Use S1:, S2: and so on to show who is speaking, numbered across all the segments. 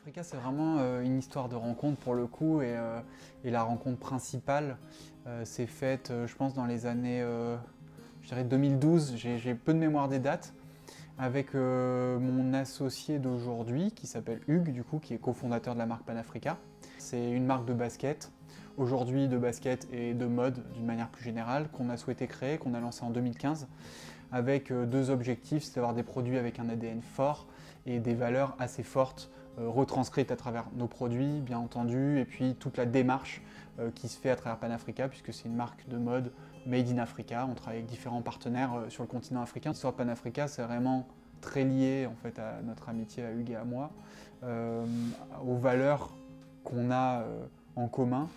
S1: Panafrica, c'est vraiment une histoire de rencontre pour le coup, et la rencontre principale s'est faite, je pense, dans les années, je dirais 2012, j'ai peu de mémoire des dates, avec mon associé d'aujourd'hui qui s'appelle Hugues, du coup, qui est cofondateur de la marque Panafrica. C'est une marque de basket, aujourd'hui de basket et de mode d'une manière plus générale, qu'on a souhaité créer, qu'on a lancé en 2015, avec deux objectifs, c'est d'avoir des produits avec un ADN fort et des valeurs assez fortes retranscrites à travers nos produits, bien entendu, et puis toute la démarche qui se fait à travers Panafrica, puisque c'est une marque de mode made in Africa. On travaille avec différents partenaires sur le continent africain. L'histoire de Panafrica, c'est vraiment très lié en fait, à notre amitié, à Hugues et à moi, aux valeurs qu'on a en commun,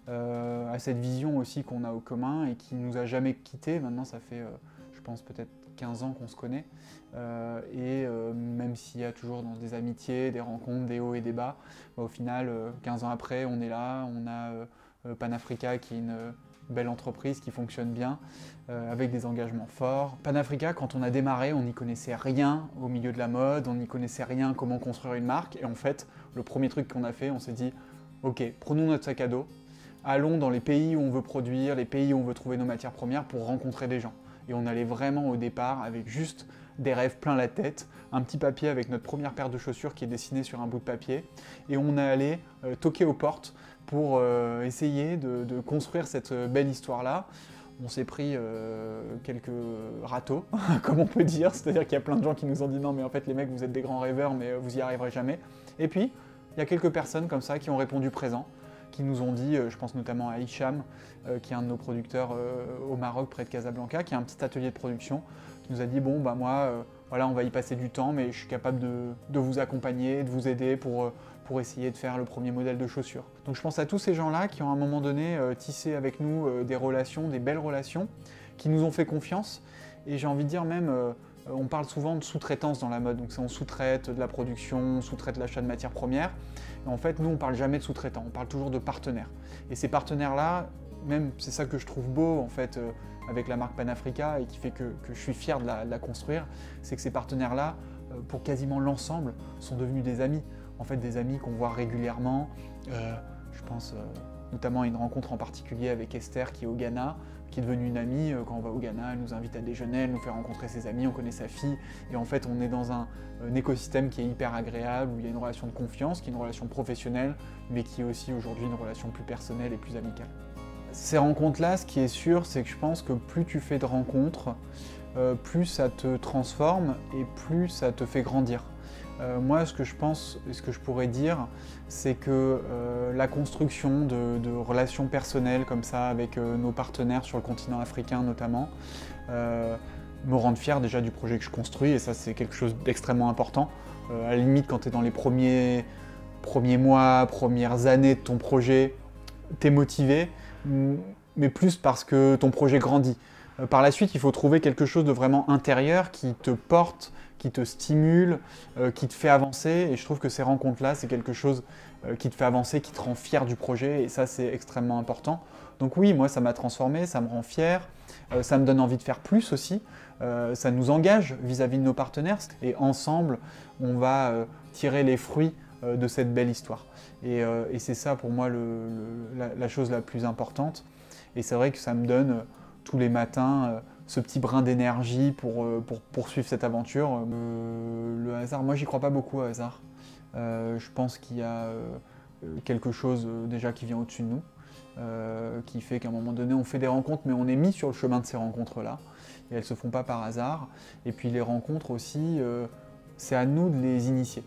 S1: à cette vision aussi qu'on a au commun et qui ne nous a jamais quittés. Maintenant, ça fait, je pense, peut-être 15 ans qu'on se connaît. Même s'il y a toujours dans des amitiés, des rencontres, des hauts et des bas, au final, 15 ans après, on est là, on a Panafrica qui est une belle entreprise qui fonctionne bien, avec des engagements forts. Panafrica, quand on a démarré, on n'y connaissait rien au milieu de la mode, on n'y connaissait rien comment construire une marque. Et en fait, le premier truc qu'on a fait, on s'est dit, ok, prenons notre sac à dos, allons dans les pays où on veut produire, les pays où on veut trouver nos matières premières pour rencontrer des gens. Et on allait vraiment au départ avec juste des rêves plein la tête, un petit papier avec notre première paire de chaussures qui est dessinée sur un bout de papier, et on est allé toquer aux portes pour essayer de construire cette belle histoire-là. On s'est pris quelques râteaux, comme on peut dire, c'est-à-dire qu'il y a plein de gens qui nous ont dit non mais en fait les mecs vous êtes des grands rêveurs mais vous y arriverez jamais. Et puis il y a quelques personnes comme ça qui ont répondu présent, qui nous ont dit, je pense notamment à Hicham, qui est un de nos producteurs au Maroc, près de Casablanca, qui a un petit atelier de production, qui nous a dit, bon, bah moi, voilà, on va y passer du temps, mais je suis capable de vous accompagner, de vous aider pour essayer de faire le premier modèle de chaussures. Donc je pense à tous ces gens-là qui ont à un moment donné tissé avec nous des relations, des belles relations, qui nous ont fait confiance, et j'ai envie de dire même, on parle souvent de sous-traitance dans la mode, donc on sous-traite de la production, on sous-traite l'achat de matières premières. Et en fait, nous, on ne parle jamais de sous-traitants, on parle toujours de partenaires. Et ces partenaires-là, même c'est ça que je trouve beau en fait avec la marque Panafrica et qui fait que je suis fier de la construire, c'est que ces partenaires-là, pour quasiment l'ensemble, sont devenus des amis. En fait, des amis qu'on voit régulièrement. Je pense notamment à une rencontre en particulier avec Esther qui est au Ghana, qui est devenue une amie. Quand on va au Ghana, elle nous invite à déjeuner, elle nous fait rencontrer ses amis, on connaît sa fille. Et en fait, on est dans un écosystème qui est hyper agréable, où il y a une relation de confiance, qui est une relation professionnelle, mais qui est aussi aujourd'hui une relation plus personnelle et plus amicale. Ces rencontres-là, ce qui est sûr, c'est que je pense que plus tu fais de rencontres, plus ça te transforme et plus ça te fait grandir. Moi, ce que je pense et ce que je pourrais dire, c'est que la construction de relations personnelles comme ça avec nos partenaires sur le continent africain notamment, me rendent fier déjà du projet que je construis, et ça c'est quelque chose d'extrêmement important. À la limite, quand tu es dans les premiers mois, premières années de ton projet, tu es motivé, mais plus parce que ton projet grandit. Par la suite, il faut trouver quelque chose de vraiment intérieur qui te porte, qui te stimule, qui te fait avancer. Et je trouve que ces rencontres-là, c'est quelque chose qui te fait avancer, qui te rend fier du projet. Et ça, c'est extrêmement important. Donc oui, moi, ça m'a transformé, ça me rend fier. Ça me donne envie de faire plus aussi. Ça nous engage vis-à-vis de nos partenaires. Et ensemble, on va tirer les fruits de cette belle histoire. Et c'est ça, pour moi, la chose la plus importante. Et c'est vrai que ça me donne tous les matins ce petit brin d'énergie pour poursuivre cette aventure. Le hasard, moi j'y crois pas beaucoup au hasard. Je pense qu'il y a quelque chose déjà qui vient au-dessus de nous, qui fait qu'à un moment donné on fait des rencontres, mais on est mis sur le chemin de ces rencontres-là, et elles se font pas par hasard. Et puis les rencontres aussi, c'est à nous de les initier.